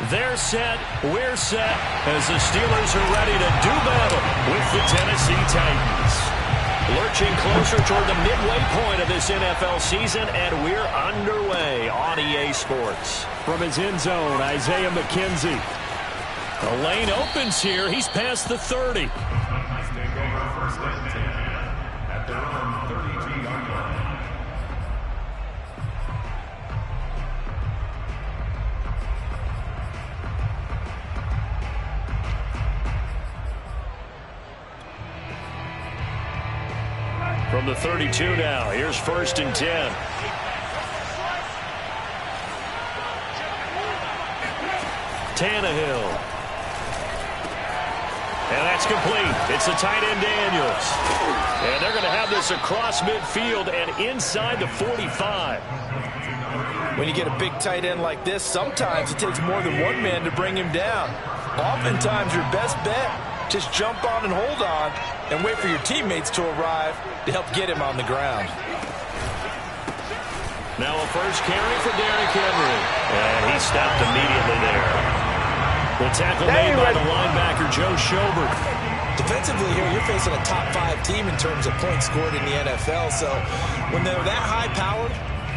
They're set, we're set, as the Steelers are ready to do battle with the Tennessee Titans. Lurching closer toward the midway point of this NFL season, and we're underway on EA Sports. From his end zone, Isaiah McKenzie. The lane opens here. He's past the 30. At their own 32-yard line. From the 32 now, here's 1st and 10. Tannehill. And that's complete. It's the tight end Daniels. And they're going to have this across midfield and inside the 45. When you get a big tight end like this, sometimes it takes more than one man to bring him down. Oftentimes your best bet, just jump on and hold on and wait for your teammates to arrive to help get him on the ground. Now a first carry for Derrick Henry. And he stopped immediately there. The tackle made by the linebacker, Joe Schobert. Defensively here, you're facing a top-5 team in terms of points scored in the NFL. So when they're that high-powered,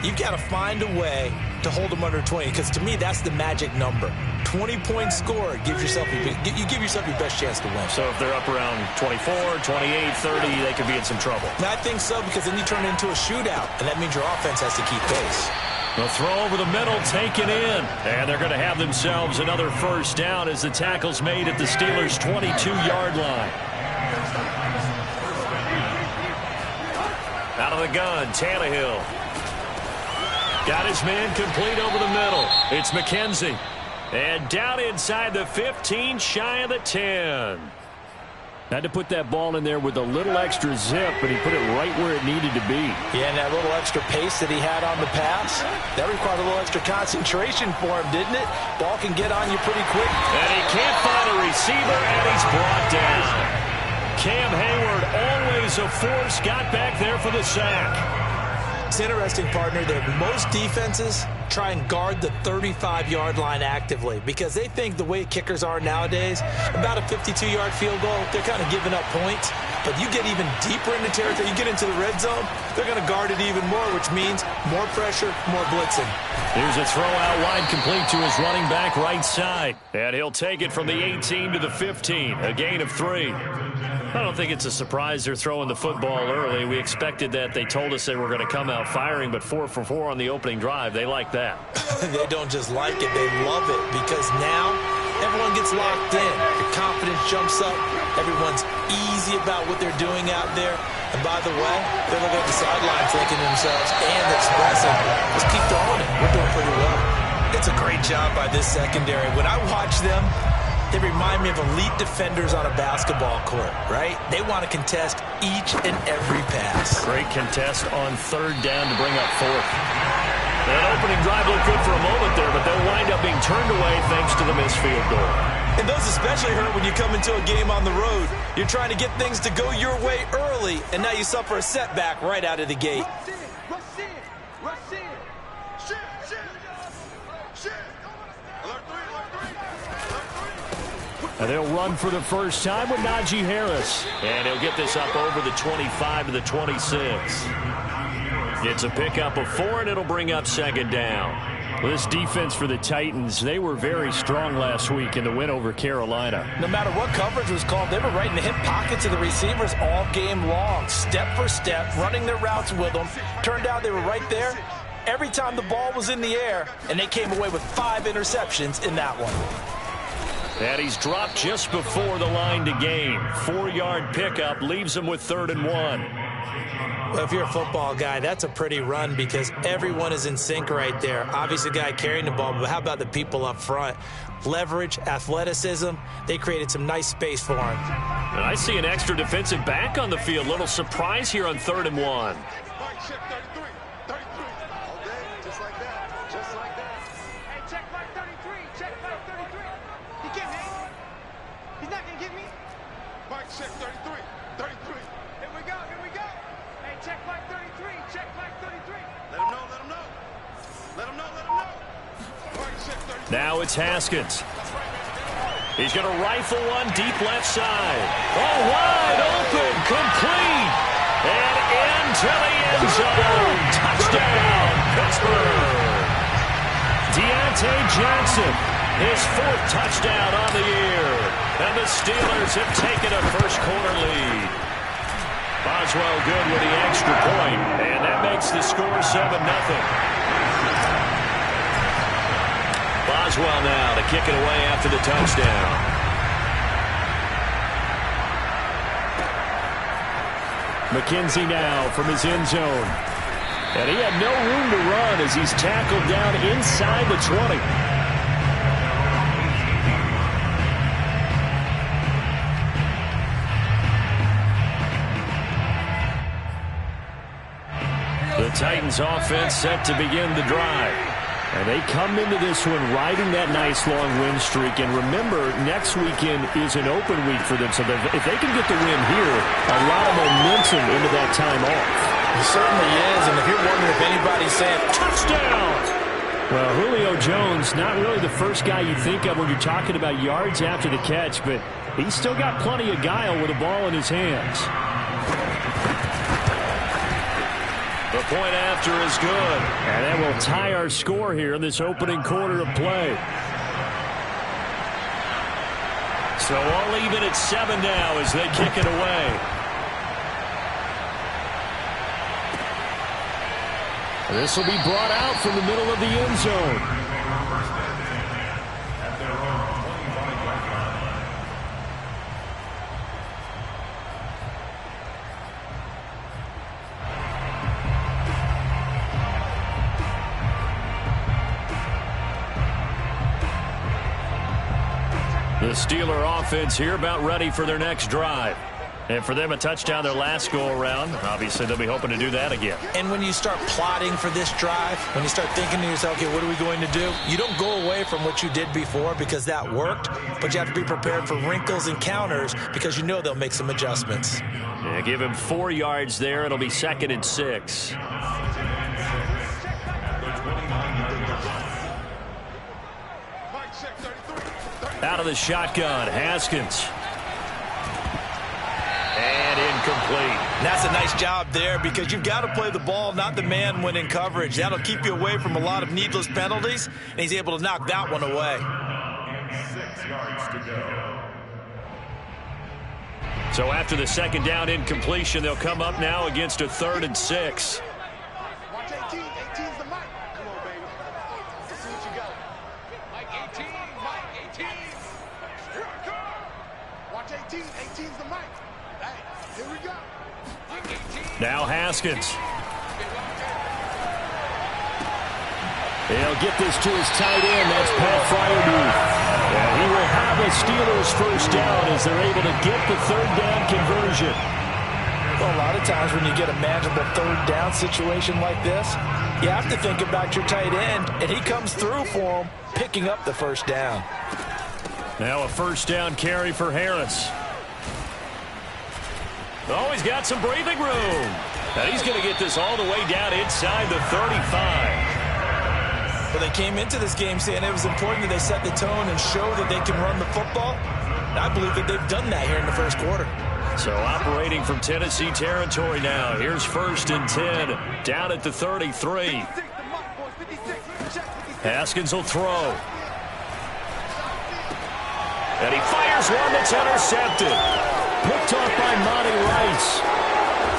you've got to find a way to hold them under 20. Because to me, that's the magic number. 20 points scored, you give yourself your best chance to win. So if they're up around 24, 28, 30, they could be in some trouble. And I think so, because then you turn it into a shootout, and that means your offense has to keep pace. The throw over the middle, taken in. And they're going to have themselves another first down as the tackle's made at the Steelers' 22-yard line. Out of the gun, Tannehill. Got his man complete over the middle. It's McKenzie. And down inside the 15, shy of the 10. Had to put that ball in there with a little extra zip, but he put it right where it needed to be. Yeah, and that little extra pace that he had on the pass, that required a little extra concentration for him, didn't it? Ball can get on you pretty quick. And he can't find a receiver, and he's brought down. Cam Hayward, always a force, got back there for the sack. It's interesting, partner, that most defenses try and guard the 35-yard line actively because they think the way kickers are nowadays, about a 52-yard field goal, they're kind of giving up points. But you get even deeper into territory, you get into the red zone, they're going to guard it even more, which means more pressure, more blitzing. Here's a throw out wide complete to his running back right side. And he'll take it from the 18 to the 15, a gain of 3. I don't think it's a surprise they're throwing the football early. We expected that. They told us they were going to come out firing, but 4 for 4 on the opening drive. They like that. They don't just like it, they love it, because now everyone gets locked in. Your confidence jumps up. Everyone's easy about what they're doing out there. And by the way, they're looking at the sideline thinking to themselves and expressing, let's keep throwing it. We're doing pretty well. It's a great job by this secondary. When I watch them, they remind me of elite defenders on a basketball court, right? They want to contest each and every pass. Great contest on 3rd down to bring up 4th. That opening drive looked good for a moment there, but they'll wind up being turned away thanks to the missed field goal. And those especially hurt when you come into a game on the road. You're trying to get things to go your way early, and now you suffer a setback right out of the gate. And they'll run for the first time with Najee Harris. And he'll get this up over the 25 to the 26. It's a pickup of 4, and it'll bring up 2nd down. Well, this defense for the Titans, they were very strong last week in the win over Carolina. No matter what coverage was called, they were right in the hip pockets of the receivers all game long, step for step, running their routes with them. Turned out they were right there every time the ball was in the air, and they came away with 5 interceptions in that one. And he's dropped just before the line to gain. 4-yard pickup leaves him with 3rd and 1. Well, if you're a football guy, that's a pretty run because everyone is in sync right there. Obviously, the guy carrying the ball, but how about the people up front? Leverage, athleticism, they created some nice space for him. And I see an extra defensive back on the field. Little surprise here on 3rd and 1. Check 33, 33. Here we go, here we go. Hey, check Mike 33, check Mike 33. Let him know, let him know. Let him know, let him know. Mike check 33. Now it's Haskins. He's going to rifle one deep left side. Oh, wide open, complete. And into the end zone. Touchdown, Pittsburgh. Deontay Johnson, his 4th touchdown on the year. And the Steelers have taken a first-quarter lead. Boswell good with the extra point, and that makes the score 7-0. Boswell now to kick it away after the touchdown. McKenzie now from his end zone. And he had no room to run as he's tackled down inside the 20. The Titans offense set to begin the drive. And they come into this one riding that nice long win streak. And remember, next weekend is an open week for them. So if they can get the win here, a lot of momentum into that time off. It certainly is. And if you're wondering if anybody's saying, touchdown! Well, Julio Jones, not really the first guy you think of when you're talking about yards after the catch, but he's still got plenty of guile with the ball in his hands. The point after is good. And that will tie our score here in this opening quarter of play. So all even at 7 now as they kick it away. This will be brought out from the middle of the end zone. The Steeler offense here about ready for their next drive. And for them, a touchdown their last go-around. Obviously, they'll be hoping to do that again. And when you start plotting for this drive, when you start thinking to yourself, okay, what are we going to do? You don't go away from what you did before because that worked, but you have to be prepared for wrinkles and counters because you know they'll make some adjustments. Yeah, give him 4 yards there. It'll be 2nd and 6. Out of the shotgun, Haskins. And incomplete. And that's a nice job there because you've got to play the ball, not the man when in coverage. That'll keep you away from a lot of needless penalties, and he's able to knock that one away. 6 yards to go. So after the 2nd down incompletion, they'll come up now against a 3rd and 6. Watch 18. 18's the mic. Come on, baby. Let's see what you got. Mike 18. Mike 18. Here I come. Watch 18. 18's the mic. Hey, here we go. Mike 18. Now Haskins. They'll get this to his tight end. That's Pat Fryermuth. And he will have a Steelers first down as they're able to get the 3rd down conversion. Well, a lot of times when you get a manageable 3rd down situation like this, you have to think about your tight end, and he comes through for him, picking up the 1st down. Now a 1st down carry for Harris. Oh, he's got some breathing room. And he's going to get this all the way down inside the 35. Well, they came into this game saying it was important that they set the tone and show that they can run the football. And I believe that they've done that here in the 1st quarter. So operating from Tennessee territory now. Here's 1st and 10 down at the 33. Haskins will throw. And he fires one that's intercepted. Picked off by Monty Rice.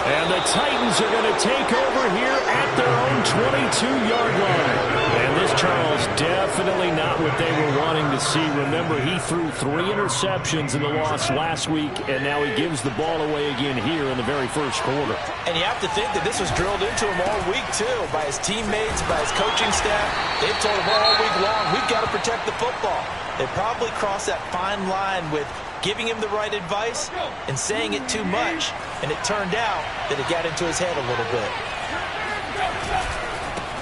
And the Titans are going to take over here at their own 22-yard line. And this, Charles, definitely not what they were wanting to see. Remember, he threw 3 interceptions in the loss last week, and now he gives the ball away again here in the very 1st quarter. And you have to think that this was drilled into him all week, too, by his teammates, by his coaching staff. They've told him all week long, we've got to protect the football. They probably crossed that fine line with giving him the right advice and saying it too much, and it turned out that it got into his head a little bit.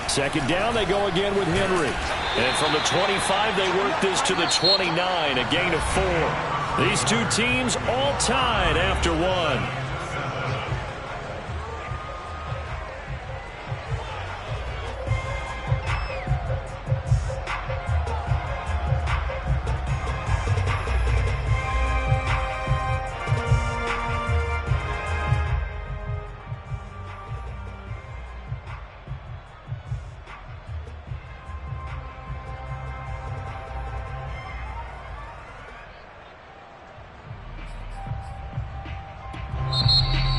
2nd down, they go again with Henry. And from the 25, they work this to the 29, a gain of 4. These two teams all tied after 1.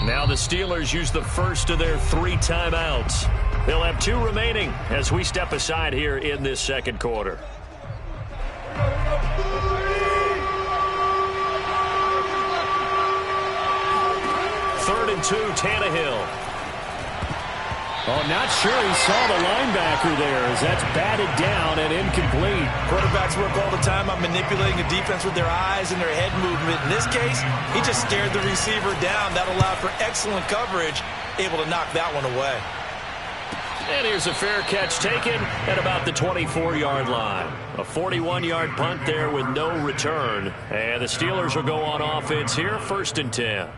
Now the Steelers use the first of their 3 timeouts. They'll have 2 remaining as we step aside here in this second quarter. Third and 2, Tannehill. Oh, not sure he saw the linebacker there as that's batted down and incomplete. Quarterbacks work all the time on manipulating a defense with their eyes and their head movement. In this case, he just stared the receiver down. That allowed for excellent coverage, able to knock that one away. And here's a fair catch taken at about the 24-yard line. A 41-yard punt there with no return. And the Steelers will go on offense here, 1st and 10.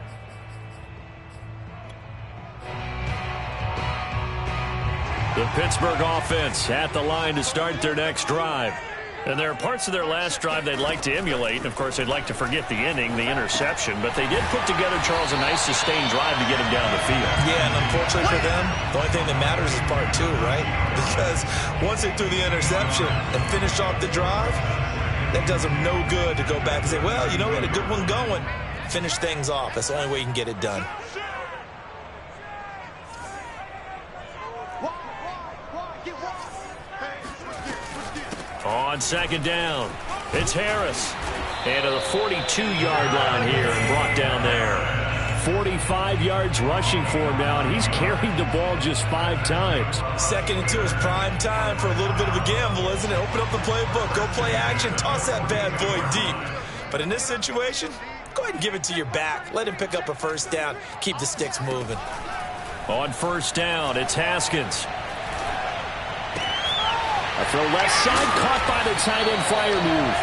The Pittsburgh offense at the line to start their next drive. And there are parts of their last drive they'd like to emulate. And, of course, they'd like to forget the inning, the interception. But they did put together, Charles, a nice sustained drive to get him down the field. Yeah, and unfortunately for them, the only thing that matters is part 2, right? Because once they threw the interception and finished off the drive, that does them no good to go back and say, well, you know, we had a good one going. Finish things off. That's the only way you can get it done. On 2nd down, it's Harris. And to the 42-yard line here and brought down there. 45 yards rushing for him now, and he's carried the ball just 5 times. 2nd and 2 is prime time for a little bit of a gamble, isn't it? Open up the playbook, go play action, toss that bad boy deep. But in this situation, go ahead and give it to your back. Let him pick up a 1st down, keep the sticks moving. On 1st down, it's Haskins. A throw left side, caught by the tight end flyer move.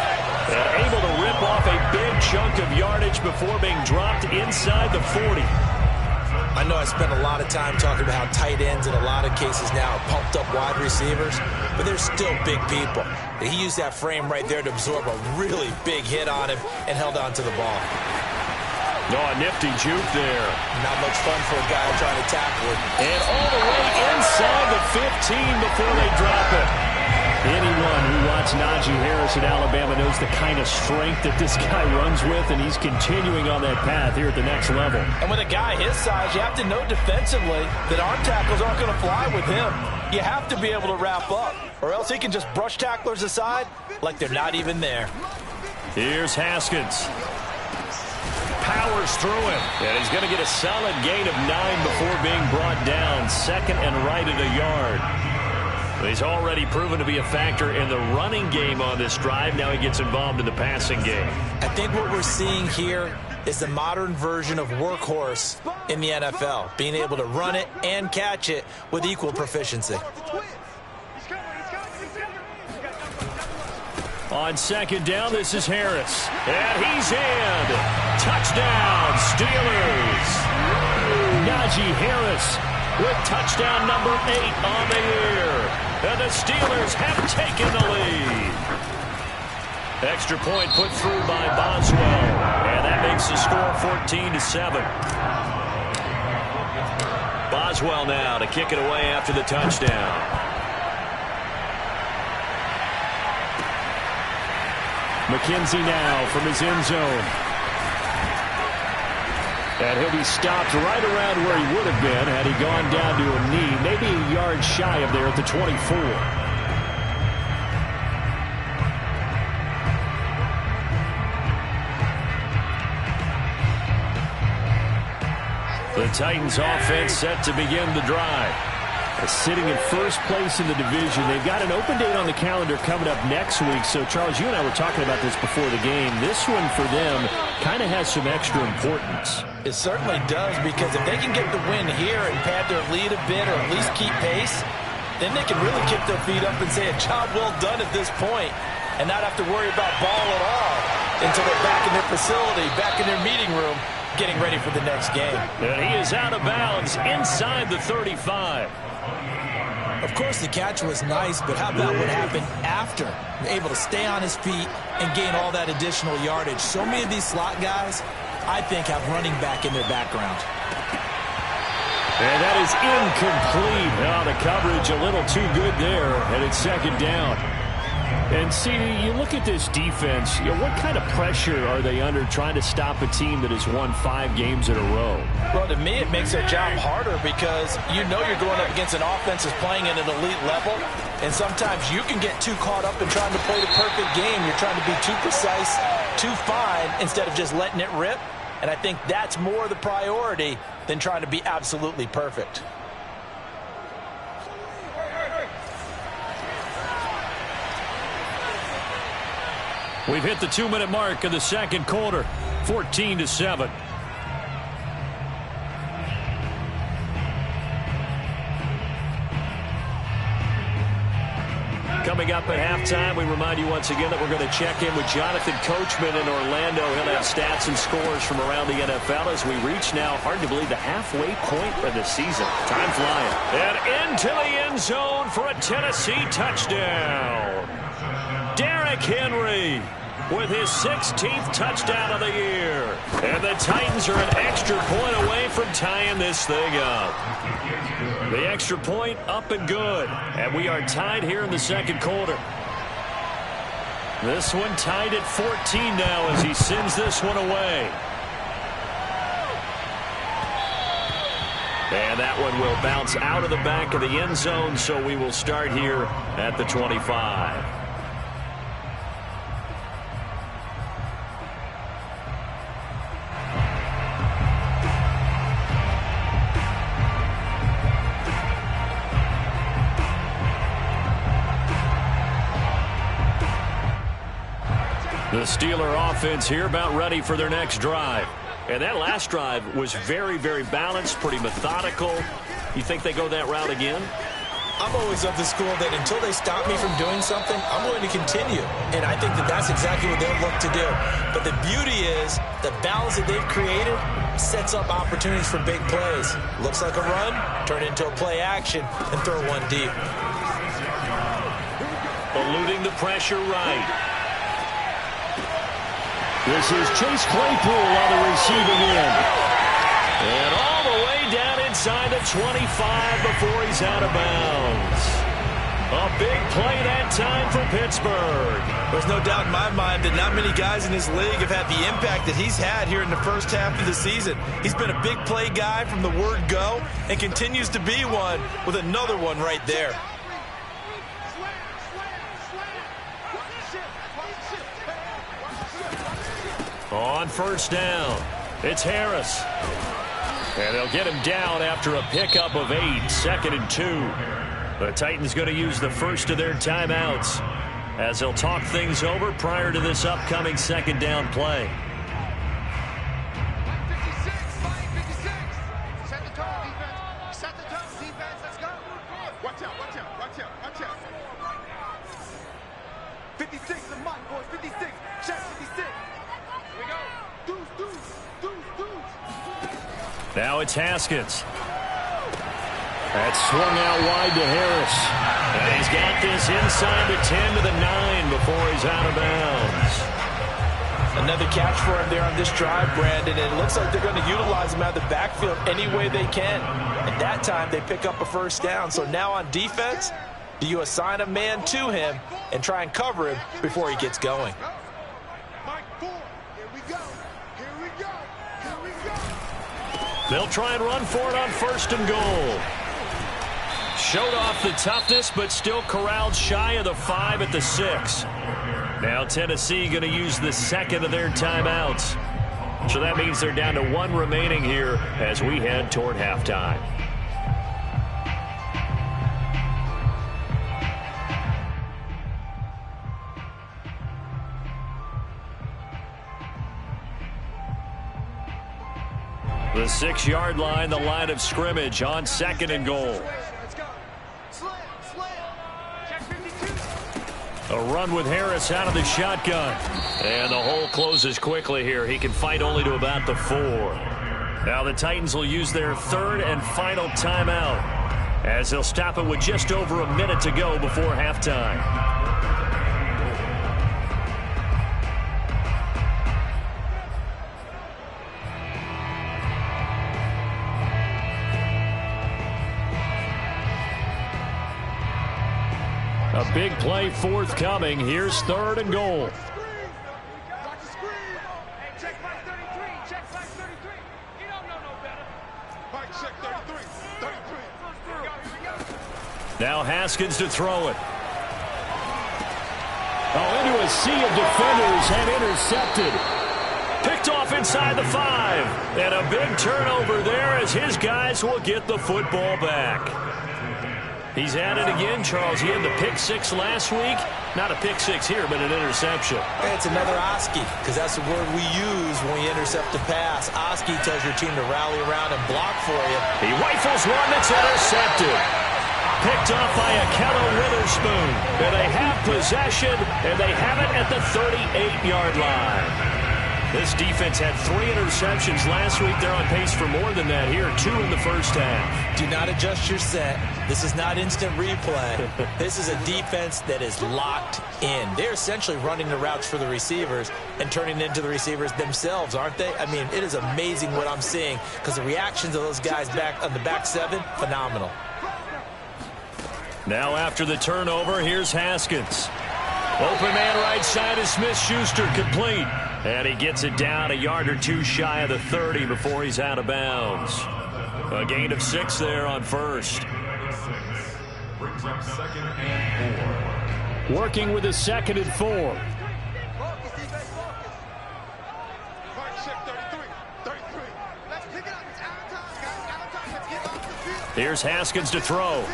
And able to rip off a big chunk of yardage before being dropped inside the 40. I know I spent a lot of time talking about how tight ends in a lot of cases now are pumped up wide receivers, but they're still big people. He used that frame right there to absorb a really big hit on him and held on to the ball. No, a nifty juke there. Not much fun for a guy trying to tackle it. And all the way inside the 15 before they drop it. Anyone who watched Najee Harris at Alabama knows the kind of strength that this guy runs with, and he's continuing on that path here at the next level. And with a guy his size, you have to know defensively that arm tackles aren't going to fly with him. You have to be able to wrap up, or else he can just brush tacklers aside like they're not even there. Here's Haskins. Powers through him. And he's going to get a solid gain of 9 before being brought down. 2nd and right at a yard. He's already proven to be a factor in the running game on this drive. Now he gets involved in the passing game. I think what we're seeing here is the modern version of workhorse in the NFL, being able to run it and catch it with equal proficiency. On 2nd down, this is Harris. And he's in. Touchdown, Steelers. Najee Harris with touchdown number 8 on the year. And the Steelers have taken the lead. Extra point put through by Boswell. And that makes the score 14-7. Boswell now to kick it away after the touchdown. McKenzie now from his end zone. And he'll be stopped right around where he would have been had he gone down to a knee, maybe a yard shy of there at the 24. The Titans offense set to begin the drive. Sitting in first place in the division. They've got an open date on the calendar coming up next week. So, Charles, you and I were talking about this before the game. This one for them kind of has some extra importance. It certainly does, because if they can get the win here and pad their lead a bit or at least keep pace, then they can really kick their feet up and say a job well done at this point and not have to worry about ball at all until they're back in their facility, back in their meeting room, getting ready for the next game. And he is out of bounds inside the 35. Of course, the catch was nice, but how about what happened after? Able to stay on his feet and gain all that additional yardage. So many of these slot guys, I think, have running back in their background. And that is incomplete. Now the coverage a little too good there, and it's 2nd down. And CD, you look at this defense, what kind of pressure are they under trying to stop a team that has won 5 games in a row? Well, to me, it makes their job harder because you know you're going up against an offense that's playing at an elite level, and sometimes you can get too caught up in trying to play the perfect game. You're trying to be too precise, too fine, instead of just letting it rip. And I think that's more the priority than trying to be absolutely perfect. We've hit the 2-minute mark of the second quarter, 14-7. Coming up at halftime, we remind you once again that we're going to check in with Jonathan Coachman in Orlando. He'll have stats and scores from around the NFL as we reach now, hard to believe, the halfway point of the season. Time flying. And into the end zone for a Tennessee touchdown. Derrick Henry with his 16th touchdown of the year. And the Titans are an extra point away from tying this thing up. The extra point up and good. And we are tied here in the second quarter. This one tied at 14 now as he sends this one away. And that one will bounce out of the back of the end zone, so we will start here at the 25. The Steeler offense here about ready for their next drive. And that last drive was very, very balanced, pretty methodical. You think they go that route again? I'm always of the school that until they stop me from doing something, I'm going to continue. And I think that that's exactly what they'll look to do. But the beauty is the balance that they've created sets up opportunities for big plays. Looks like a run, turn it into a play action, and throw one deep. Eluding the pressure right. This is Chase Claypool on the receiving end. And all the way down inside the 25 before he's out of bounds. A big play that time for Pittsburgh. There's no doubt in my mind that not many guys in this league have had the impact that he's had here in the first half of the season. He's been a big play guy from the word go and continues to be one with another one right there. On first down, it's Harris. And they'll get him down after a pickup of 8, 2nd and 2. The Titans going to use the first of their timeouts as they'll talk things over prior to this upcoming second down play. Set the tone, defense. Set the tone, defense. Let's go. Watch out, watch out, watch out, watch out. 56 is mine, boys. 56. Check 56. Here we go. Deuce. Now it's Haskins. That's swung out wide to Harris. And he's got this inside the 10 to the 9 before he's out of bounds. Another catch for him there on this drive, Brandon, and it looks like they're going to utilize him out of the backfield any way they can. And that time they pick up a first down. So now on defense, do you assign a man to him and try and cover him before he gets going? Mike 4. Here we go. Here we go. Here we go. They'll try and run for it on first and goal. Showed off the toughness, but still corralled shy of the 5 at the 6. Now Tennessee going to use the second of their timeouts. So that means they're down to 1 remaining here as we head toward halftime. The 6-yard line, the line of scrimmage on 2nd and goal. Let's go. Slam. Check 52. A run with Harris out of the shotgun. And the hole closes quickly here. He can fight only to about the 4. Now the Titans will use their 3rd and final timeout as they'll stop it with just over a minute to go before halftime. A Big play forthcoming. Here's 3rd and goal. Watch the screen. Hey, check Mike 33. Check Mike 33. You don't know no better. Mike, check 33. 33. Here we go. Now Haskins to throw it. Oh, into a sea of defenders and intercepted. Picked off inside the 5. And a big turnover there as his guys will get the football back. He's at it again, Charles. He had the pick 6 last week. Not a pick 6 here, but an interception. Hey, it's another Oski, because that's the word we use when we intercept a pass. Oski tells your team to rally around and block for you. He rifles one that's intercepted. Picked off by Halow Witherspoon. And they have possession, and they have it at the 38-yard line. This defense had 3 interceptions last week. They're on pace for more than that here. 2 in the first half. Do not adjust your set. This is not instant replay. This is a defense that is locked in. They're essentially running the routes for the receivers and turning into the receivers themselves, aren't they? I mean, it is amazing what I'm seeing because the reactions of those guys back on the back 7, phenomenal. Now after the turnover, here's Haskins. Open man right side is Smith-Schuster, complete. And he gets it down a yard or 2 shy of the 30 before he's out of bounds. A gain of 6 there on first. Brings up 2nd and 4. Working with a 2nd and 4. Focus, defense, focus. Mike, check 33. 33. Let's pick it up. It's out of time, guys. Out of time. Let's get off the field. Here's Haskins to throw.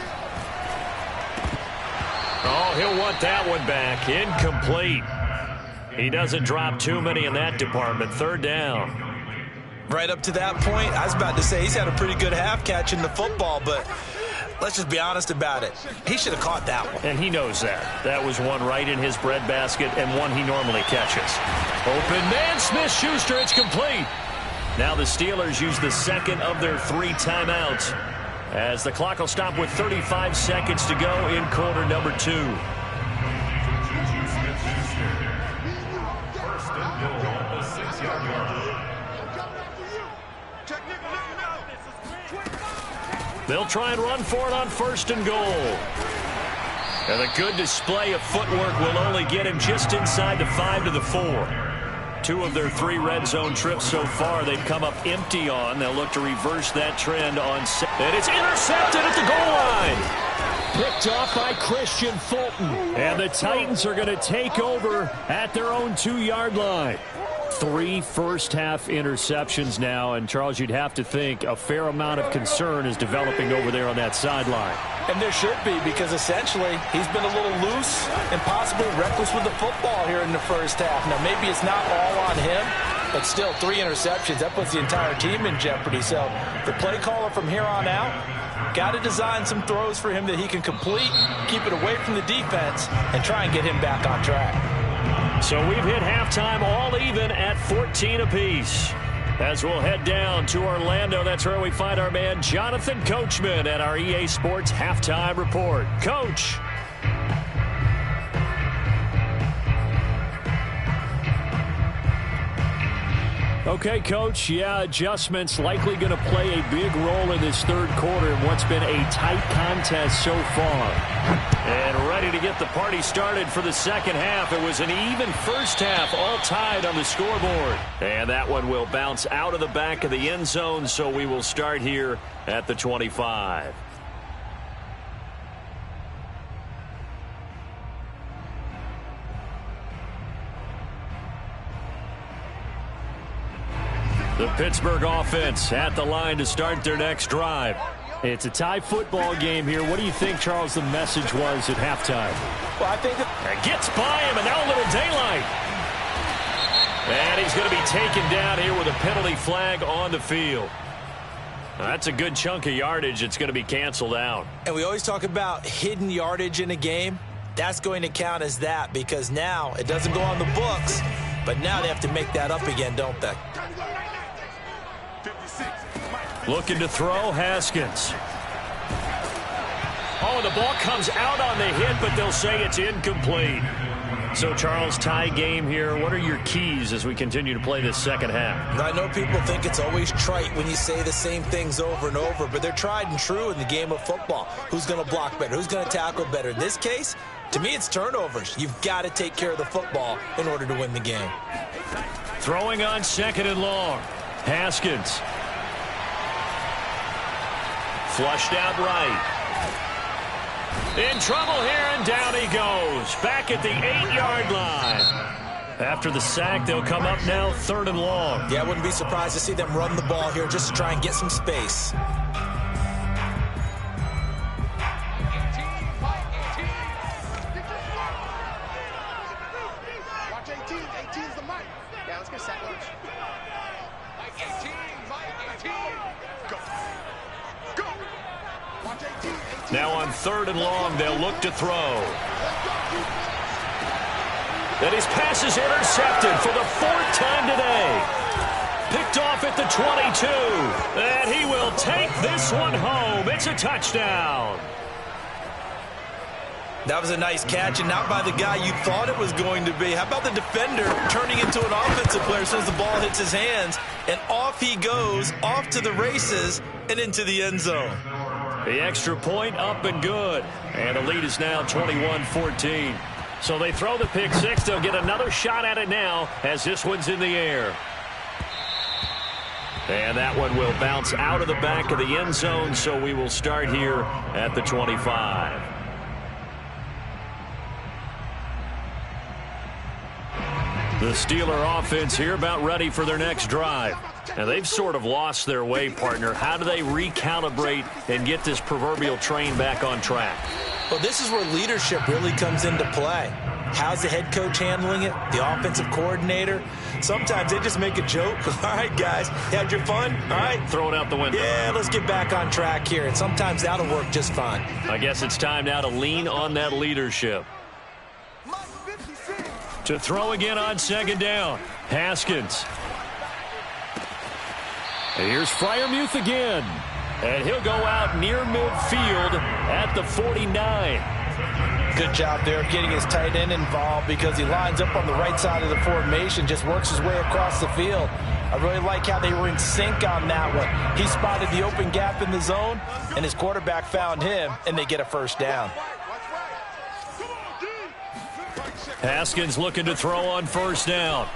Oh, he'll want that one back. Incomplete. He doesn't drop too many in that department. 3rd down. Right up to that point, I was about to say he's had a pretty good half catching the football, but let's just be honest about it. He should have caught that one. And he knows that. That was one right in his breadbasket and one he normally catches. Open man, Smith-Schuster, it's complete. Now the Steelers use the 2nd of their 3 timeouts as the clock will stop with 35 seconds to go in quarter number 2. They'll try and run for it on 1st and goal. And a good display of footwork will only get him just inside the 5 to the 4. 2 of their 3 red zone trips so far they've come up empty on. They'll look to reverse that trend on. And it's intercepted at the goal line. Picked off by Christian Fulton. And the Titans are going to take over at their own 2-yard line. 3 first-half interceptions now, and Charles, you'd have to think a fair amount of concern is developing over there on that sideline. And there should be, because essentially he's been a little loose and possibly reckless with the football here in the first half. Now, maybe it's not all on him, but still 3 interceptions. That puts the entire team in jeopardy. So the play caller from here on out got to design some throws for him that he can complete, keep it away from the defense, and try and get him back on track. So we've hit halftime all even at 14 apiece. As we'll head down to Orlando, that's where we find our man Jonathan Coachman at our EA Sports Halftime Report. Coach. Okay, Coach, yeah, adjustments likely going to play a big role in this 3rd quarter in what's been a tight contest so far. And ready to get the party started for the 2nd half. It was an even first half, all tied on the scoreboard. And that one will bounce out of the back of the end zone, so we will start here at the 25. The Pittsburgh offense at the line to start their next drive. It's a tie football game here. What do you think, Charles, the message was at halftime? Well, I think it gets by him, and now a little daylight. And he's going to be taken down here with a penalty flag on the field. That's a good chunk of yardage. It's going to be canceled out. And we always talk about hidden yardage in a game. That's going to count as that because now it doesn't go on the books, but now they have to make that up again, don't they? Looking to throw, Haskins. Oh, the ball comes out on the hit, but they'll say it's incomplete. So, Charles, tie game here. What are your keys as we continue to play this 2nd half? I know people think it's always trite when you say the same things over and over, but they're tried and true in the game of football. Who's going to block better? Who's going to tackle better? In this case, To me, it's turnovers. You've got to take care of the football in order to win the game. Throwing on 2nd and long. Haskins. Flushed out right. In trouble here, and down he goes. Back at the 8-yard line. After the sack, they'll come up now 3rd and long. Yeah, I wouldn't be surprised to see them run the ball here just to try and get some space. Watch 18. 18's the mic. Yeah, let's get sack lunch. Mike 18. Mike 18. Go. Go. Watch 18. 18. Now on 3rd and long, they'll look to throw. And his pass is intercepted for the 4th time today. Picked off at the 22. And he will take this one home. It's a touchdown. That was a nice catch, and not by the guy you thought it was going to be. How about the defender turning into an offensive player as soon as the ball hits his hands, and off he goes, off to the races, and into the end zone. The extra point up and good. And the lead is now 21-14. So they throw the pick six. They'll get another shot at it now as this one's in the air. And that one will bounce out of the back of the end zone, so we will start here at the 25. The Steeler offense here about ready for their next drive. Now, they've sort of lost their way, partner. How do they recalibrate and get this proverbial train back on track? Well, this is where leadership really comes into play. How's the head coach handling it? The offensive coordinator? Sometimes they just make a joke. All right, guys, had your fun? All right. Throw it out the window. Yeah, let's get back on track here. And sometimes that'll work just fine. I guess it's time now to lean on that leadership. To throw again on 2nd down. Haskins. And here's Freiermuth again. And he'll go out near midfield at the 49. Good job there of getting his tight end involved because he lines up on the right side of the formation, just works his way across the field. I really like how they were in sync on that one. He spotted the open gap in the zone, and his quarterback found him, and they get a first down. Haskins looking to throw on 1st down.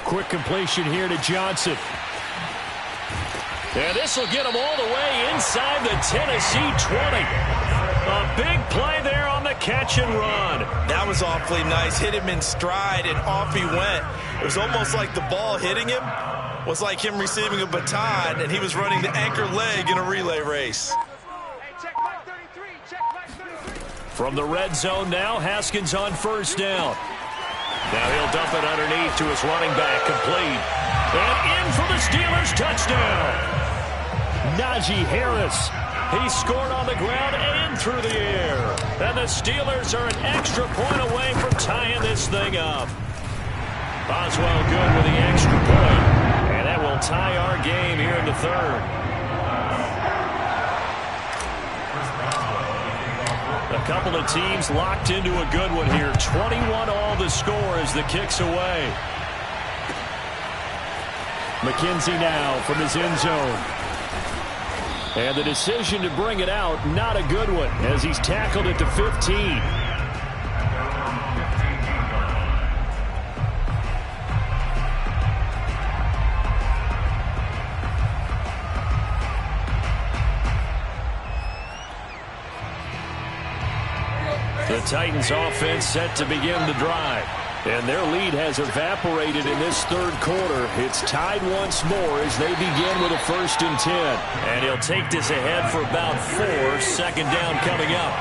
Quick completion here to Johnson. And this will get him all the way inside the Tennessee 20. A big play there on the catch and run. That was awfully nice. Hit him in stride, and off he went. It was almost like the ball hitting him was like him receiving a baton, and he was running the anchor leg in a relay race. From the red zone now, Haskins on 1st down. Now he'll dump it underneath to his running back, complete. And in for the Steelers touchdown. Najee Harris. He scored on the ground and through the air. And the Steelers are an extra point away from tying this thing up. Boswell good with the extra point. And that will tie our game here in the 3rd. A couple of teams locked into a good one here. 21 all the score as the kick's away. McKenzie now from his end zone. And the decision to bring it out, not a good one, as he's tackled at the 15. The Titans offense set to begin the drive. And their lead has evaporated in this 3rd quarter. It's tied once more as they begin with a 1st and 10. And he'll take this ahead for about 4. 2nd down coming up.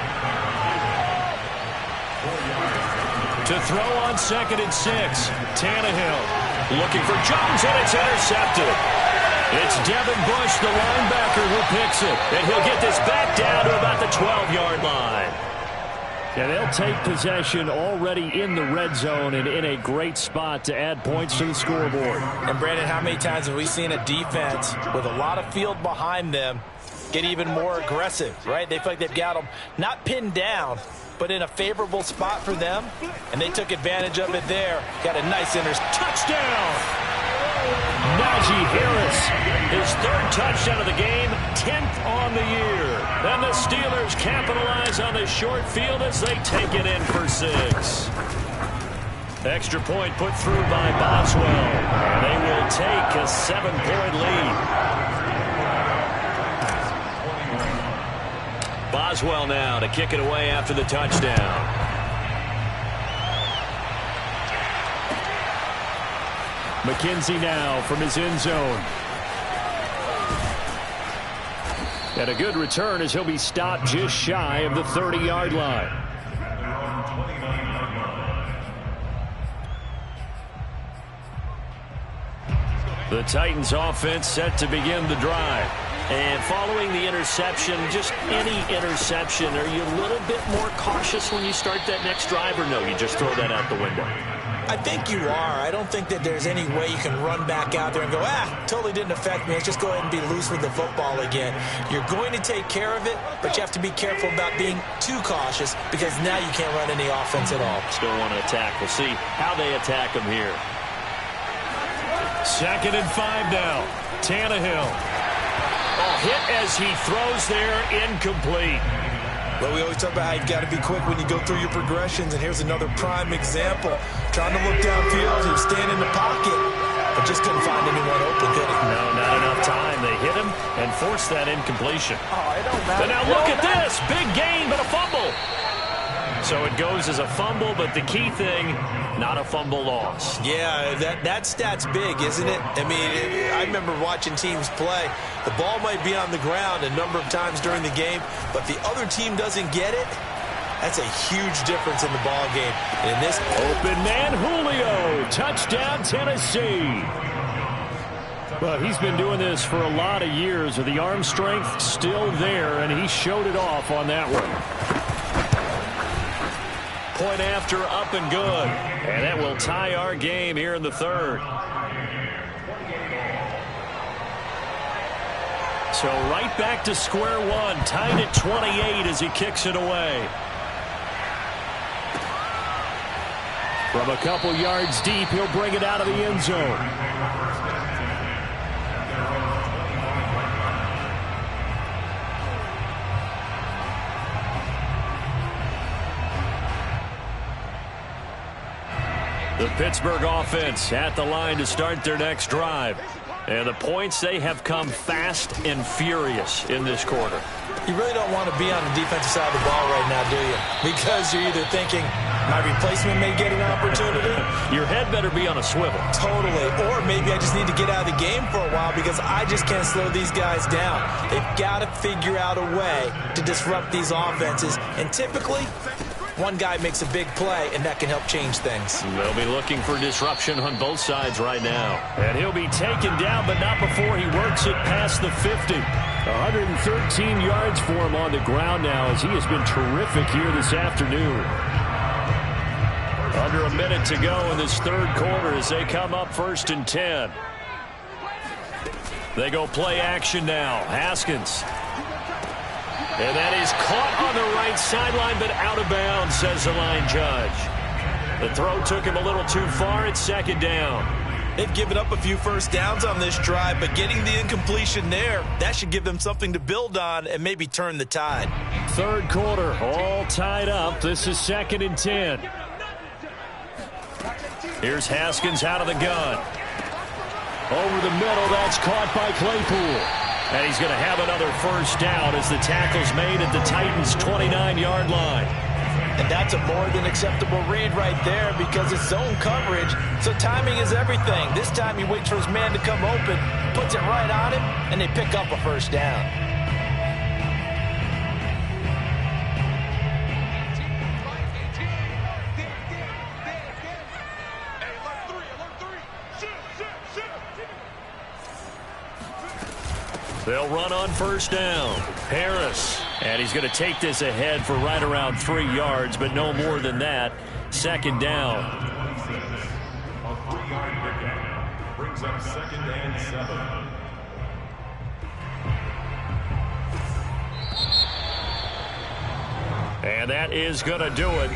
To throw on 2nd and 6. Tannehill looking for Jones, and it's intercepted. It's Devin Bush, the linebacker, who picks it. And he'll get this back down to about the 12-yard line. And they'll take possession already in the red zone and in a great spot to add points to the scoreboard. And, Brandon, how many times have we seen a defense with a lot of field behind them get even more aggressive, right? They feel like they've got them not pinned down, but in a favorable spot for them, and they took advantage of it there. Got a nice touchdown. Najee Harris, his third touchdown of the game, 10th on the year. And the Steelers capitalize on the short field as they take it in for 6. Extra point put through by Boswell. They will take a 7-point lead. Boswell now to kick it away after the touchdown. McKenzie now from his end zone. And a good return as he'll be stopped just shy of the 30-yard line. The Titans offense set to begin the drive. And following the interception, just any interception, are you a little bit more cautious when you start that next drive, or no, you just throw that out the window? I think you are. I don't think that there's any way you can run back out there and go, totally didn't affect me. Let's just go ahead and be loose with the football again. You're going to take care of it, but you have to be careful about being too cautious because now you can't run any offense at all. Still want to attack. We'll see how they attack him here. 2nd and 5 now. Tannehill. Hit as he throws there, incomplete. Well, we always talk about how you've got to be quick when you go through your progressions, and here's another prime example. Trying to look downfield, he was standing in the pocket, but just couldn't find anyone open, could he? No, not enough time. They hit him and forced that incompletion. It don't matter. But now look at this. Big gain, but a fumble. So it goes as a fumble, but the key thing, not a fumble loss. Yeah, that stat's big, isn't it? I mean, I remember watching teams play. The ball might be on the ground a number of times during the game, but the other team doesn't get it. That's a huge difference in the ball game. And in this open man, Julio, touchdown Tennessee. Well, he's been doing this for a lot of years with the arm strength still there, and he showed it off on that one. Point after, up and good. And that will tie our game here in the 3rd. So right back to square one, tied at 28 as he kicks it away. From a couple yards deep, he'll bring it out of the end zone. The Pittsburgh offense at the line to start their next drive. And the points, they have come fast and furious in this quarter. You really don't want to be on the defensive side of the ball right now, do you? Because you're either thinking, my replacement may get an opportunity. Your head better be on a swivel. Totally. Or maybe I just need to get out of the game for a while because I just can't slow these guys down. They've got to figure out a way to disrupt these offenses. And typically, one guy makes a big play, and that can help change things. They'll be looking for disruption on both sides right now. And he'll be taken down, but not before he works it past the 50. 113 yards for him on the ground now as he has been terrific here this afternoon. Under a minute to go in this 3rd quarter as they come up 1st and 10. They go play action now. Haskins. And that is caught on the right sideline, but out of bounds, says the line judge. The throw took him a little too far. It's 2nd down. They've given up a few first downs on this drive, but getting the incompletion there, that should give them something to build on and maybe turn the tide. 3rd quarter, all tied up. This is 2nd and 10. Here's Haskins out of the gun. Over the middle, that's caught by Claypool. And he's going to have another first down as the tackle's made at the Titans' 29-yard line. And that's a more than acceptable read right there because it's zone coverage, so timing is everything. This time he waits for his man to come open, puts it right on him, and they pick up a first down. They'll run on first down. Harris. And he's going to take this ahead for right around 3 yards, but no more than that. 2nd down. A 3-yard pickup brings up 2nd and 7. And that is going to do it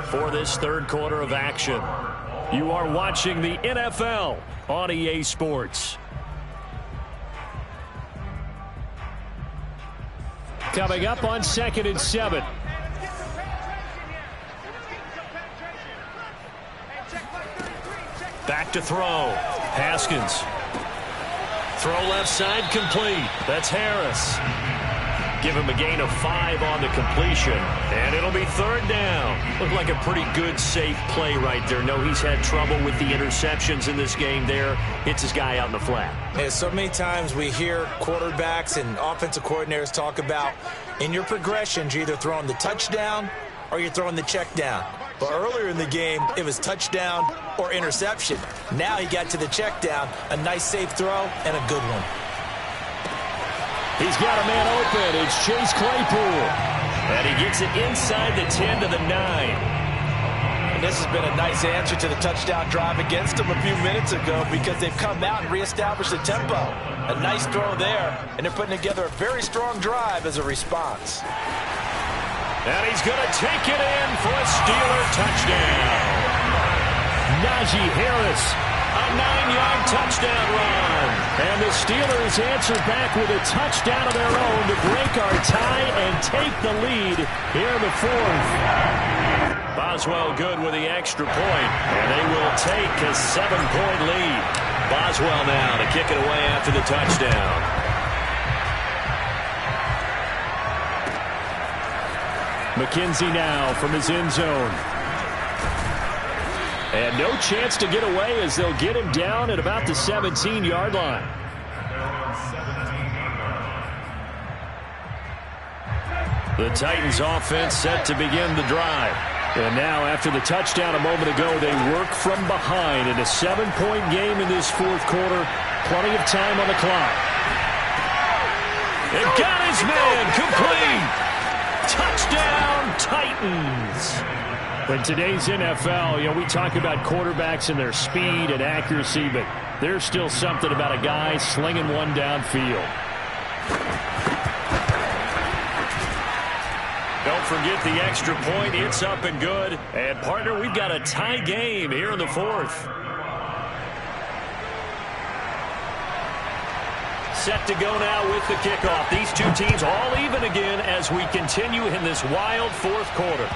for this 3rd quarter of action. You are watching the NFL on EA Sports. Coming up on 2nd and 7. Back to throw. Haskins. Throw left side complete. That's Harris. Give him a gain of 5 on the completion. And it'll be 3rd down. Looked like a pretty good, safe play right there. No, he's had trouble with the interceptions in this game there. Hits his guy out in the flat. Yeah, so many times we hear quarterbacks and offensive coordinators talk about in your progressions, you're either throwing the touchdown or you're throwing the check down. But earlier in the game, it was touchdown or interception. Now he got to the check down, a nice safe throw, and a good one. He's got a man open. It's Chase Claypool. And he gets it inside the 10 to the 9. And this has been a nice answer to the touchdown drive against them a few minutes ago because they've come out and reestablished the tempo. A nice throw there, and they're putting together a very strong drive as a response. And he's going to take it in for a Steeler touchdown. Najee Harris, a 9-yard touchdown run. And the Steelers answer back with a touchdown of their own to break our tie and take the lead here in the 4th. Boswell good with the extra point, and they will take a 7-point lead. Boswell now to kick it away after the touchdown. McKenzie now from his end zone. And no chance to get away as they'll get him down at about the 17-yard line. The Titans offense set to begin the drive. And now after the touchdown a moment ago, they work from behind in a 7-point game in this 4th quarter. Plenty of time on the clock. It got his man complete. Touchdown, Titans. In today's NFL, we talk about quarterbacks and their speed and accuracy, but there's still something about a guy slinging one downfield. Don't forget the extra point. It's up and good. And, partner, we've got a tie game here in the 4th. Set to go now with the kickoff. These two teams all even again as we continue in this wild 4th quarter.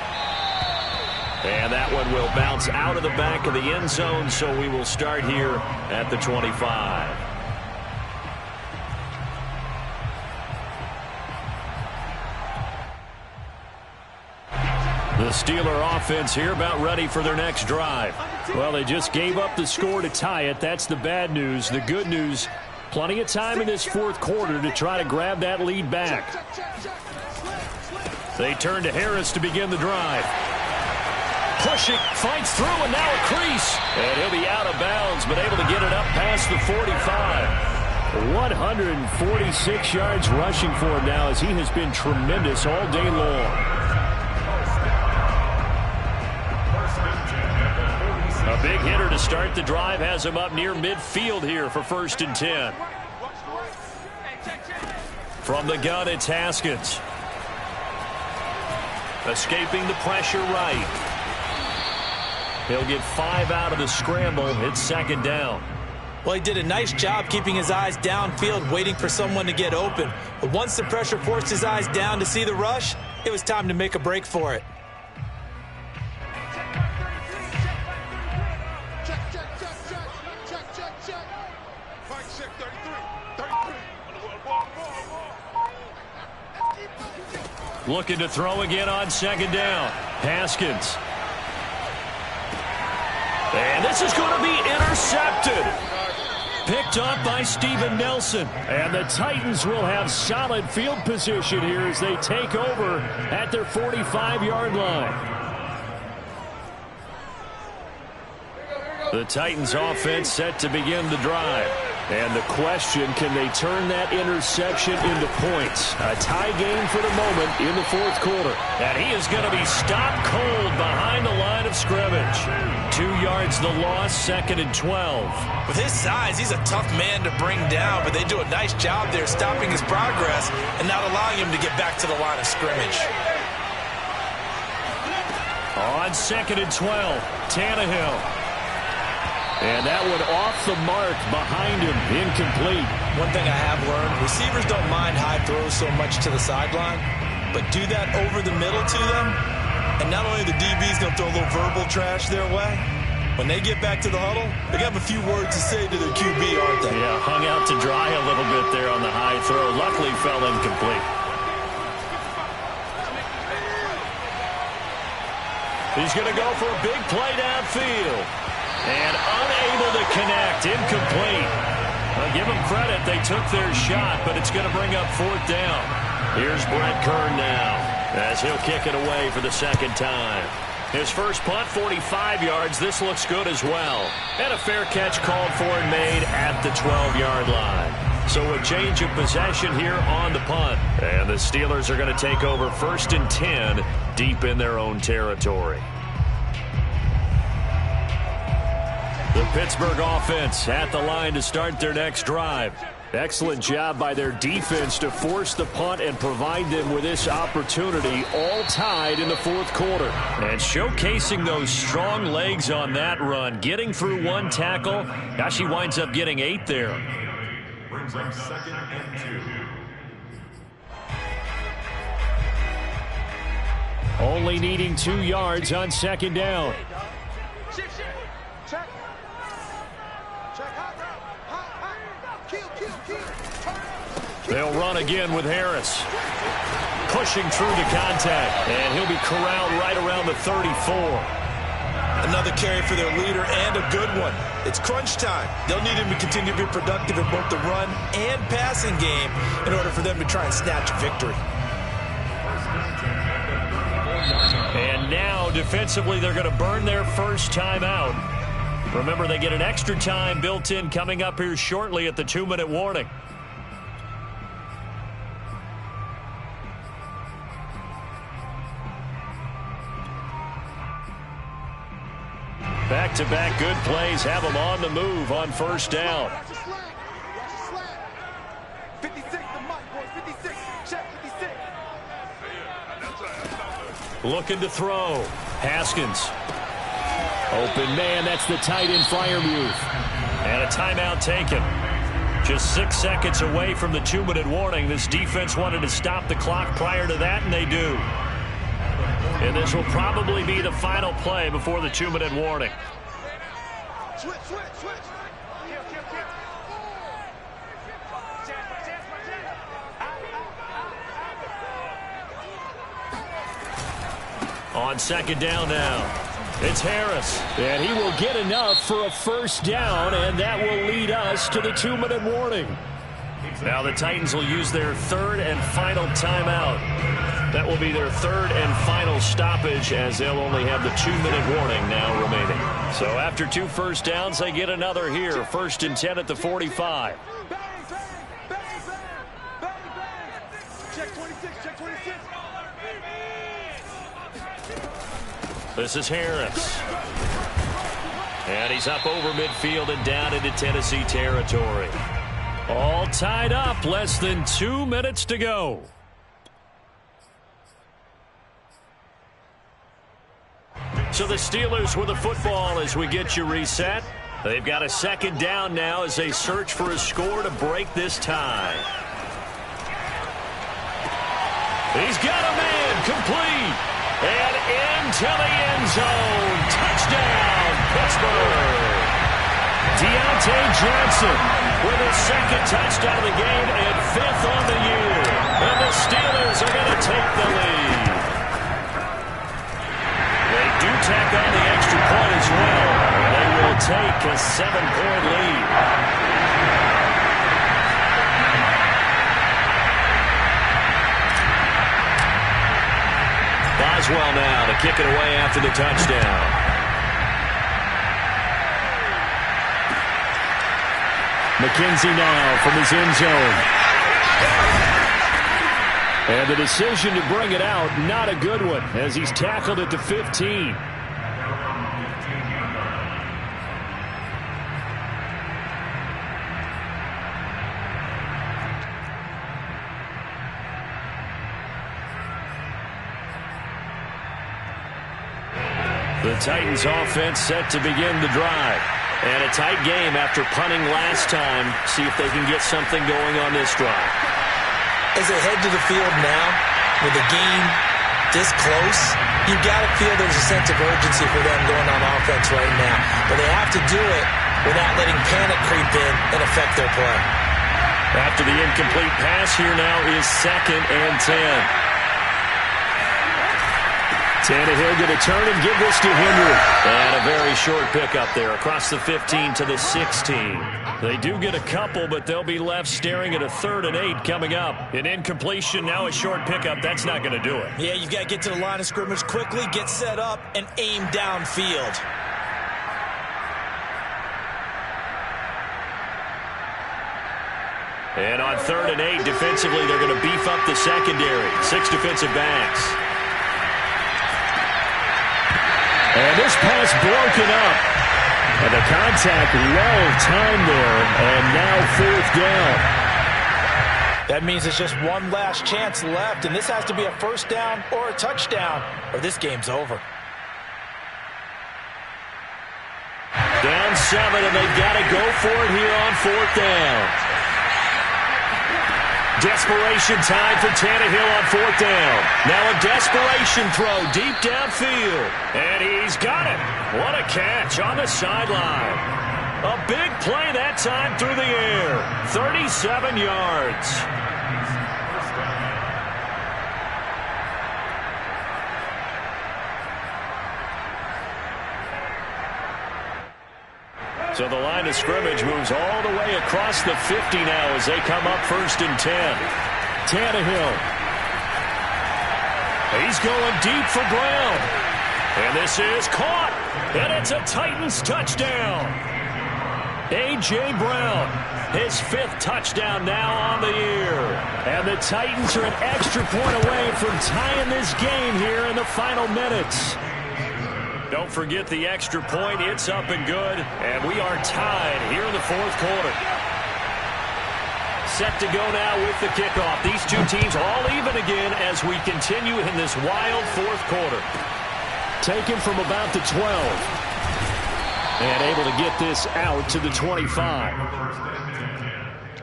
And that one will bounce out of the back of the end zone, so we will start here at the 25. The Steeler offense here about ready for their next drive. Well, they just gave up the score to tie it. That's the bad news. The good news, plenty of time in this 4th quarter to try to grab that lead back. They turn to Harris to begin the drive. Pushing, fights through, and now a crease. And he'll be out of bounds, but able to get it up past the 45. 146 yards rushing for him now as he has been tremendous all day long. A big hitter to start the drive has him up near midfield here for 1st and 10. From the gun, it's Haskins. Escaping the pressure right. He'll get 5 out of the scramble. It's 2nd down. Well, he did a nice job keeping his eyes downfield, waiting for someone to get open. But once the pressure forced his eyes down to see the rush, it was time to make a break for it. Looking to throw again on 2nd down. Haskins. And this is going to be intercepted. Picked up by Steven Nelson. And the Titans will have solid field position here as they take over at their 45-yard line. The Titans offense set to begin the drive. And the question, can they turn that interception into points? A tie game for the moment in the 4th quarter. And he is going to be stopped cold behind the line of scrimmage. 2 yards the loss, 2nd and 12. With his size, he's a tough man to bring down, but they do a nice job there stopping his progress and not allowing him to get back to the line of scrimmage. On 2nd and 12, Tannehill. And that one off the mark behind him, incomplete. One thing I have learned, receivers don't mind high throws so much to the sideline, but do that over the middle to them, and not only the DB's going to throw a little verbal trash their way, when they get back to the huddle, they have a few words to say to their QB, aren't they? Yeah, hung out to dry a little bit there on the high throw. Luckily fell incomplete. He's going to go for a big play downfield. And unable to connect, incomplete. Well, give them credit, they took their shot, but it's going to bring up 4th down. Here's Brett Kern now, as he'll kick it away for the second time. His first punt, 45 yards. This looks good as well. And a fair catch called for and made at the 12-yard line. So a change of possession here on the punt. And the Steelers are going to take over 1st and 10 deep in their own territory. The Pittsburgh offense at the line to start their next drive. Excellent job by their defense to force the punt and provide them with this opportunity, all tied in the 4th quarter. And showcasing those strong legs on that run, getting through one tackle. Gosh, he winds up getting 8 there. Brings up 2nd and 2. Only needing 2 yards on 2nd down. Check. They'll run again with Harris. Pushing through the contact. And he'll be corralled right around the 34. Another carry for their leader and a good one. It's crunch time. They'll need him to continue to be productive in both the run and passing game in order for them to try and snatch a victory. And now, defensively, they're going to burn their first timeout. Remember, they get an extra time built in coming up here shortly at the 2-minute warning. Back-to-back good plays have them on the move on 1st down. 56, the mic, boys, 56. Check, 56. Looking to throw. Haskins. Open man, that's the tight end Freiermuth. And a timeout taken. Just 6 seconds away from the 2-minute warning. This defense wanted to stop the clock prior to that, and they do. And this will probably be the final play before the 2-minute warning. Switch. On 2nd down now, it's Harris. And he will get enough for a 1st down, and that will lead us to the 2-minute warning. Now the Titans will use their 3rd and final timeout. That will be their 3rd and final stoppage, as they'll only have the 2-minute warning now remaining. So after 2 first downs, they get another here. 1st and 10 at the 45. Bang. Check 26. This is Harris. And he's up over midfield and down into Tennessee territory. All tied up, less than 2 minutes to go. So the Steelers with the football as we get you reset. They've got a 2nd down now as they search for a score to break this tie. He's got a man complete. And into the end zone. Touchdown, Pittsburgh. Deontay Johnson with his 2nd touchdown of the game and 5th on the year. And the Steelers are going to take the lead. They do tack on the extra point as well. They will take a 7-point lead. Boswell now to kick it away after the touchdown. McKenzie now from his end zone. And the decision to bring it out, not a good one, as he's tackled at the 15. The Titans offense set to begin the drive. And a tight game after punting last time. See if they can get something going on this drive. As they head to the field now, with the game this close, you've got to feel there's a sense of urgency for them going on offense right now. But they have to do it without letting panic creep in and affect their play. After the incomplete pass, here now is 2nd and 10. Tannehill going to turn and give this to Henry. And a very short pickup there across the 15 to the 16. They do get a couple, but they'll be left staring at a 3rd and 8 coming up. An incompletion, now a short pickup. That's not going to do it. Yeah, you've got to get to the line of scrimmage quickly, get set up, and aim downfield. And on 3rd and 8, defensively, they're going to beef up the secondary. 6 defensive backs. And this pass broken up. And the contact well timed there. And now 4th down. That means it's just one last chance left, and this has to be a 1st down or a touchdown, or this game's over. Down 7, and they've got to go for it here on 4th down. Desperation time for Tannehill on 4th down. Now a desperation throw deep downfield. And he's got it. What a catch on the sideline. A big play that time through the air. 37 yards. So the line of scrimmage moves all the way across the 50 now as they come up 1st and 10. Tannehill. He's going deep for Brown. And this is caught. And it's a Titans touchdown. A.J. Brown, his 5th touchdown now on the year. And the Titans are an extra point away from tying this game here in the final minutes. Don't forget the extra point. It's up and good. And we are tied here in the 4th quarter. Set to go now with the kickoff. These two teams all even again as we continue in this wild 4th quarter. Taken from about the 12. And able to get this out to the 25.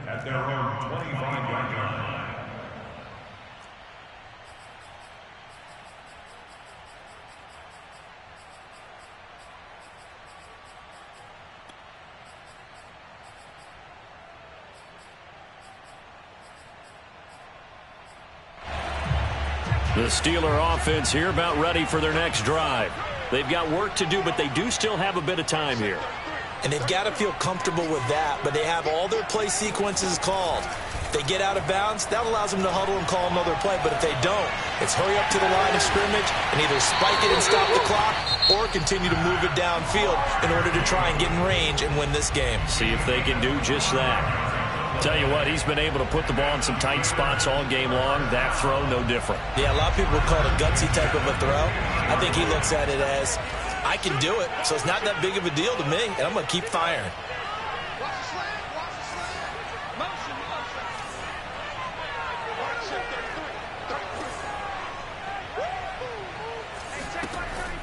At their own 25-yard line. The Steeler offense here about ready for their next drive. They've got work to do, but they do still have a bit of time here. And they've got to feel comfortable with that, but they have all their play sequences called. If they get out of bounds, that allows them to huddle and call another play, but if they don't, it's hurry up to the line of scrimmage and either spike it and stop the clock or continue to move it downfield in order to try and get in range and win this game. See if they can do just that. Tell you what, he's been able to put the ball in some tight spots all game long. That throw, no different. Yeah, a lot of people would call it a gutsy type of a throw. I think he looks at it as, I can do it, so it's not that big of a deal to me, and I'm going to keep firing. Watch the slant, watch the slant. Motion, motion. Watch it,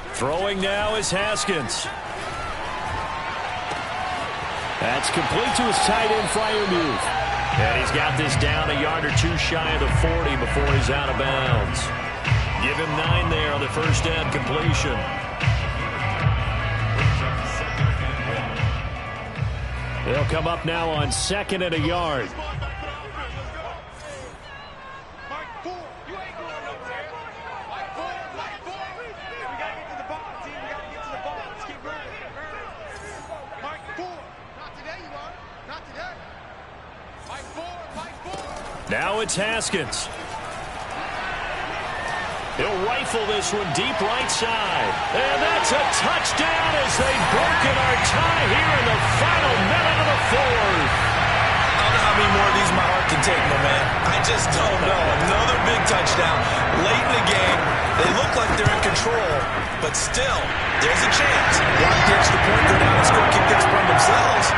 33. Throwing now is Haskins. That's complete to his tight end, Freiermuth. And he's got this down a yard or two shy of the 40 before he's out of bounds. Give him 9 there on the first down completion. They'll come up now on 2nd and a yard. Mike 4, you ain't going nowhere. Mike 4, Mike 4. We got to get to the ball, team. We got to get to the ball. Let's keep moving. Mike 4. Not today, you are. Not today. Mike 4, Mike 4. Now it's Haskins. He'll rifle this one deep right side. And that's a touchdown as they've broken our tie here in the final minute of the 4th. I don't know how many more of these my heart can take, my man. I just don't know. Another big touchdown late in the game. They look like they're in control, but still, there's a chance. Block gets the point, go down and score, kick this from themselves.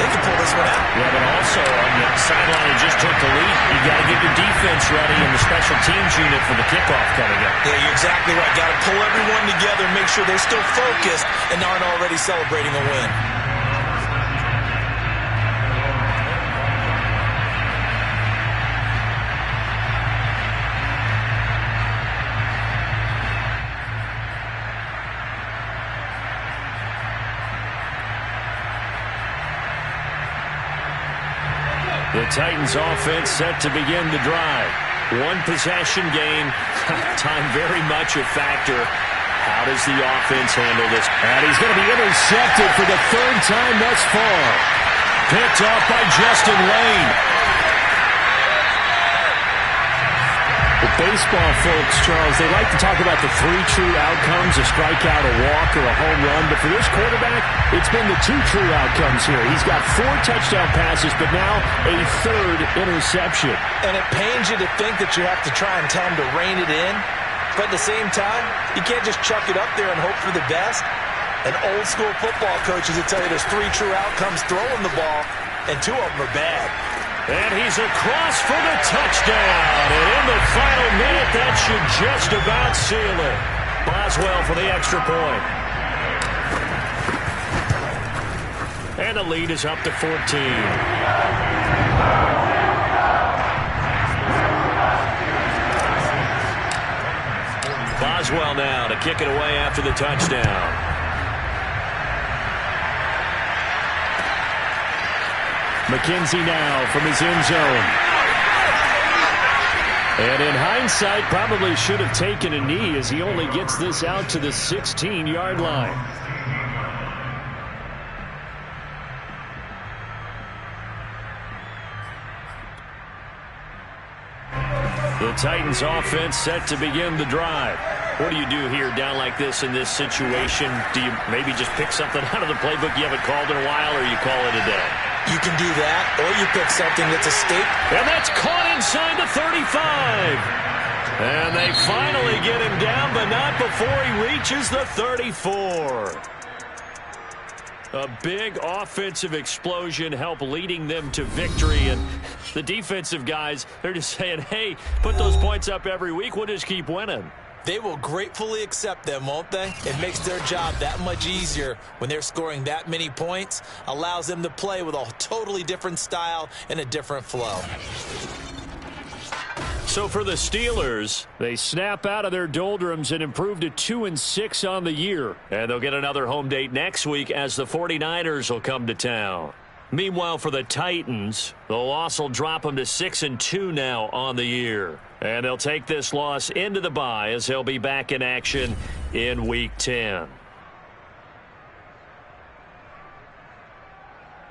They can pull this one out. Yeah, but also on the sideline and just took the lead. You got to get your defense ready and the special teams unit for the kickoff coming up. Yeah, you're exactly right. Got to pull everyone together, make sure they're still focused and aren't already celebrating a win. The Titans offense set to begin the drive. One possession game. Time very much a factor. How does the offense handle this? And he's going to be intercepted for the third time thus far. Picked off by Justin Lane. The baseball folks, Charles, they like to talk about the three true outcomes, a strikeout, a walk, or a home run. But for this quarterback, it's been the two true outcomes here. He's got 4 touchdown passes, but now a third interception. And it pains you to think that you have to try and tell him to rein it in. But at the same time, you can't just chuck it up there and hope for the best. And old school football coaches will tell you there's 3 true outcomes throwing the ball, and 2 of them are bad. And he's across for the touchdown. And in the final minute, that should just about seal it. Boswell for the extra point. And the lead is up to 14. Boswell now to kick it away after the touchdown. McKenzie now from his end zone. And in hindsight, probably should have taken a knee as he only gets this out to the 16-yard line. The Titans offense set to begin the drive. What do you do here down like this in this situation? Do you maybe just pick something out of the playbook you haven't called in a while, or you call it a day? You can do that, or you pick something that's a stake. And that's caught inside the 35. And they finally get him down, but not before he reaches the 34. A big offensive explosion helped leading them to victory. And the defensive guys, they're just saying, hey, put those points up every week. We'll just keep winning. They will gratefully accept them, won't they? It makes their job that much easier when they're scoring that many points. Allows them to play with a totally different style and a different flow. So for the Steelers, they snap out of their doldrums and improve to 2-6 on the year. And they'll get another home date next week as the 49ers will come to town. Meanwhile, for the Titans, the loss will drop them to 6-2 now on the year. And they'll take this loss into the bye as they'll be back in action in Week 10.